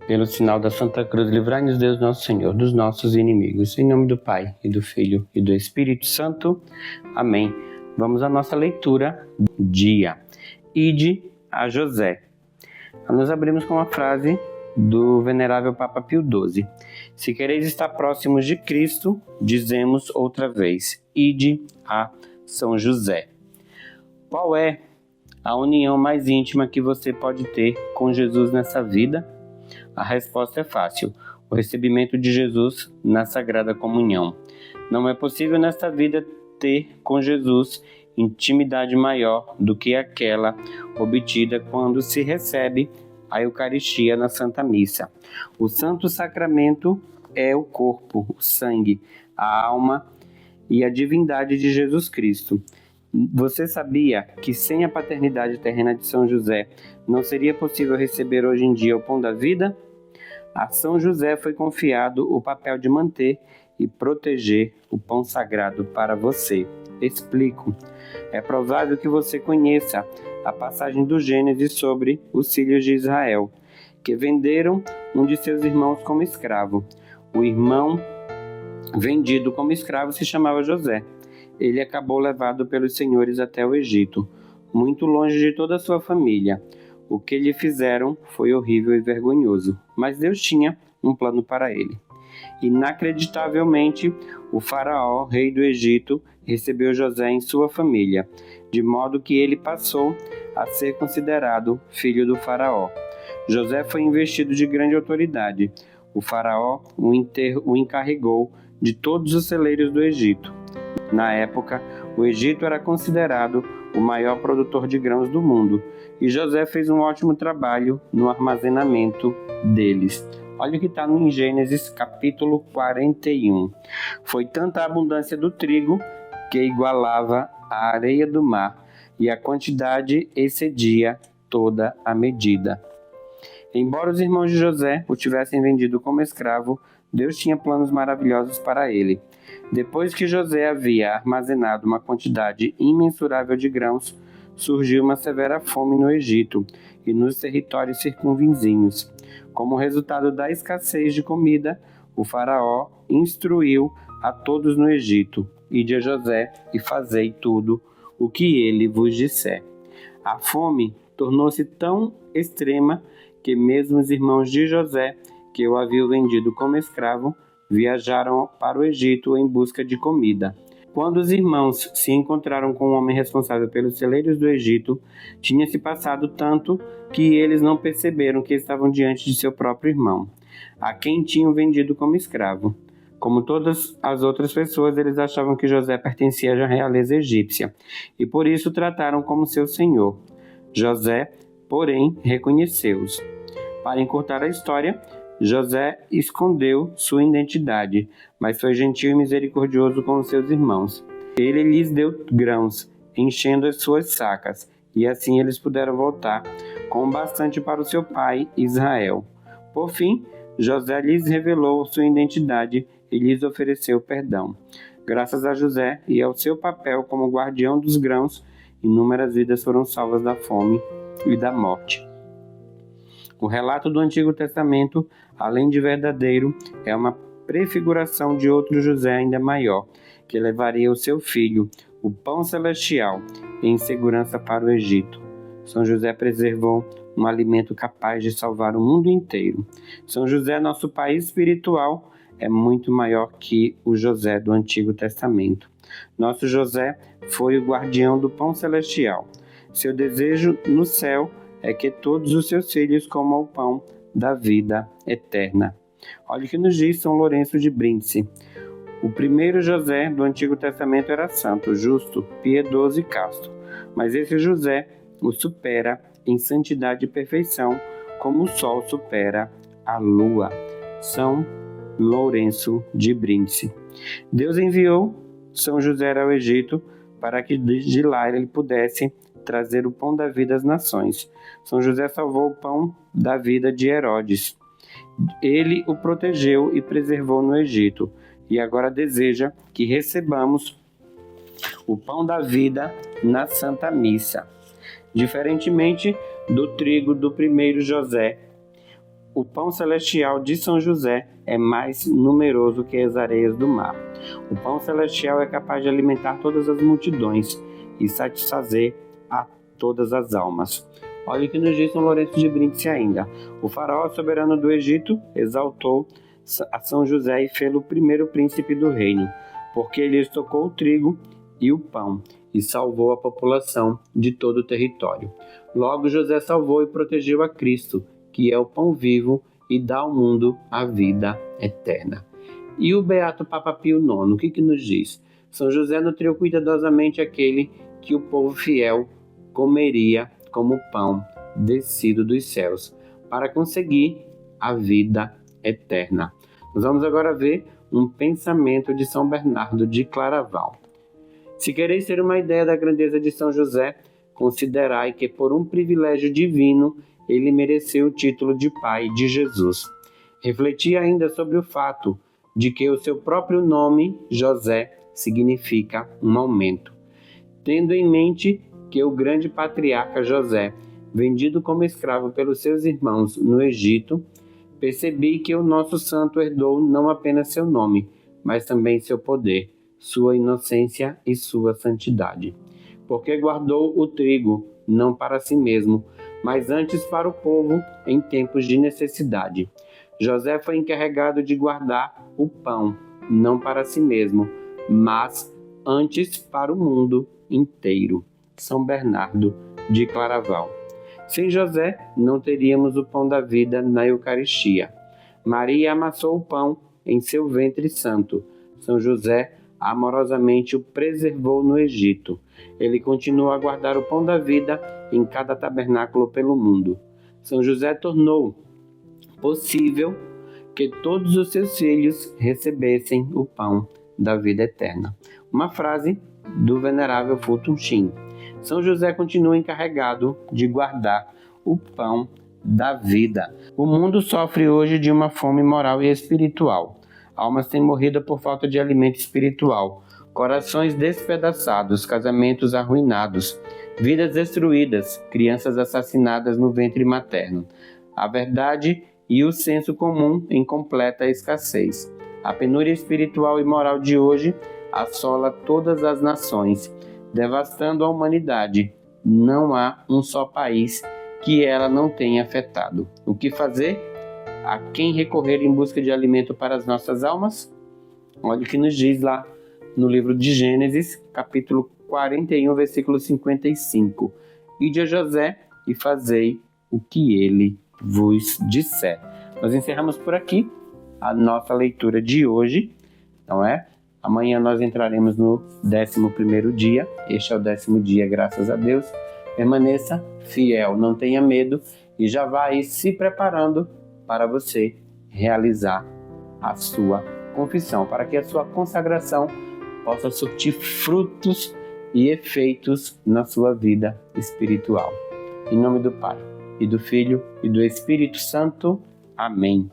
Pelo sinal da Santa Cruz, livrai-nos Deus nosso Senhor dos nossos inimigos. Em nome do Pai, e do Filho, e do Espírito Santo. Amém. Vamos à nossa leitura do dia. Ide a José. Nós abrimos com uma frase do venerável Papa Pio XII. Se quereis estar próximos de Cristo, dizemos outra vez, ide a São José. Qual é a união mais íntima que você pode ter com Jesus nessa vida? A resposta é fácil: o recebimento de Jesus na Sagrada Comunhão. Não é possível nesta vida ter com Jesus intimidade maior do que aquela obtida quando se recebe a Eucaristia na Santa Missa. O Santo Sacramento é o corpo, o sangue, a alma e a divindade de Jesus Cristo. Você sabia que sem a paternidade terrena de São José não seria possível receber hoje em dia o pão da vida? A São José foi confiado o papel de manter e proteger o pão sagrado para você. Explico. É provável que você conheça a passagem do Gênesis sobre os filhos de Israel, que venderam um de seus irmãos como escravo. O irmão vendido como escravo se chamava José. Ele acabou levado pelos senhores até o Egito, muito longe de toda a sua família. O que lhe fizeram foi horrível e vergonhoso, mas Deus tinha um plano para ele. Inacreditavelmente, o faraó, rei do Egito, recebeu José em sua família, de modo que ele passou a ser considerado filho do faraó. José foi investido de grande autoridade. O faraó o encarregou de todos os celeiros do Egito. Na época, o Egito era considerado o maior produtor de grãos do mundo, e José fez um ótimo trabalho no armazenamento deles. Olha o que está em Gênesis capítulo 41. Foi tanta a abundância do trigo que igualava a areia do mar, e a quantidade excedia toda a medida. Embora os irmãos de José o tivessem vendido como escravo, Deus tinha planos maravilhosos para ele. Depois que José havia armazenado uma quantidade imensurável de grãos, surgiu uma severa fome no Egito e nos territórios circunvizinhos. Como resultado da escassez de comida, o faraó instruiu a todos no Egito: ide a José e fazei tudo o que ele vos disser. A fome tornou-se tão extrema que mesmo os irmãos de José, que o haviam vendido como escravo, viajaram para o Egito em busca de comida. Quando os irmãos se encontraram com o homem responsável pelos celeiros do Egito, tinha-se passado tanto que eles não perceberam que estavam diante de seu próprio irmão, a quem tinham vendido como escravo. Como todas as outras pessoas, eles achavam que José pertencia à realeza egípcia, e por isso o trataram como seu senhor. José, porém, reconheceu-os. Para encurtar a história, José escondeu sua identidade, mas foi gentil e misericordioso com os seus irmãos. Ele lhes deu grãos, enchendo as suas sacas, e assim eles puderam voltar com bastante para o seu pai Israel. Por fim, José lhes revelou sua identidade e lhes ofereceu perdão. Graças a José e ao seu papel como guardião dos grãos, inúmeras vidas foram salvas da fome e da morte. O relato do Antigo Testamento, além de verdadeiro, é uma prefiguração de outro José ainda maior, que levaria o seu filho, o pão celestial, em segurança para o Egito. São José preservou um alimento capaz de salvar o mundo inteiro. São José, nosso pai espiritual, é muito maior que o José do Antigo Testamento. Nosso José foi o guardião do pão celestial. Seu desejo no céu é que todos os seus filhos comam o pão da vida eterna. Olha o que nos diz São Lourenço de Brindisi. O primeiro José do Antigo Testamento era santo, justo, piedoso e casto, mas esse José o supera em santidade e perfeição, como o sol supera a lua. São Lourenço de Brindisi. Deus enviou São José ao Egito para que de lá ele pudesse trazer o pão da vida às nações. São José salvou o pão da vida de Herodes. Ele o protegeu e preservou no Egito, e agora deseja que recebamos o pão da vida na Santa Missa. Diferentemente do trigo do primeiro José, O pão celestial de São José é mais numeroso que as areias do mar. O pão celestial é capaz de alimentar todas as multidões e satisfazer a todas as almas. Olha o que nos diz São Lourenço de Brindisi ainda. O faraó soberano do Egito exaltou a São José e fê-lo o primeiro príncipe do reino, porque ele estocou o trigo e o pão e salvou a população de todo o território. Logo José salvou e protegeu a Cristo, que é o pão vivo e dá ao mundo a vida eterna. E o beato Papa Pio IX, o que nos diz? São José nutriu cuidadosamente aquele que o povo fiel comeria como pão descido dos céus, para conseguir a vida eterna. Nós vamos agora ver um pensamento de São Bernardo de Claraval. Se quereis ter uma ideia da grandeza de São José, considerai que por um privilégio divino ele mereceu o título de pai de Jesus. Refleti ainda sobre o fato de que o seu próprio nome, José, significa um aumento. Tendo em mente que o grande patriarca José, vendido como escravo pelos seus irmãos no Egito, percebi que o nosso santo herdou não apenas seu nome, mas também seu poder, sua inocência e sua santidade. Porque guardou o trigo, não para si mesmo, mas antes para o povo em tempos de necessidade. José foi encarregado de guardar o pão, não para si mesmo, mas antes para o mundo inteiro. São Bernardo de Claraval. Sem José, não teríamos o pão da vida na Eucaristia. Maria amassou o pão em seu ventre santo. São José amorosamente o preservou no Egito. Ele continua a guardar o pão da vida em cada tabernáculo pelo mundo. São José tornou possível que todos os seus filhos recebessem o pão da vida eterna. Uma frase do venerável Fulton Sheen. São José continua encarregado de guardar o pão da vida. O mundo sofre hoje de uma fome moral e espiritual. Almas têm morrido por falta de alimento espiritual. Corações despedaçados, casamentos arruinados, vidas destruídas, crianças assassinadas no ventre materno. A verdade e o senso comum em completa escassez. A penúria espiritual e moral de hoje assola todas as nações, devastando a humanidade. Não há um só país que ela não tenha afetado. O que fazer? A quem recorrer em busca de alimento para as nossas almas? Olha o que nos diz lá no livro de Gênesis, capítulo 41, versículo 55. Ide a José e fazei o que ele vos disser. Nós encerramos por aqui a nossa leitura de hoje, não é? Amanhã nós entraremos no 11º dia. Este é o 10º dia, graças a Deus. Permaneça fiel, não tenha medo e já vá aí se preparando para você realizar a sua confissão, para que a sua consagração possa surtir frutos e efeitos na sua vida espiritual. Em nome do Pai, e do Filho, e do Espírito Santo. Amém.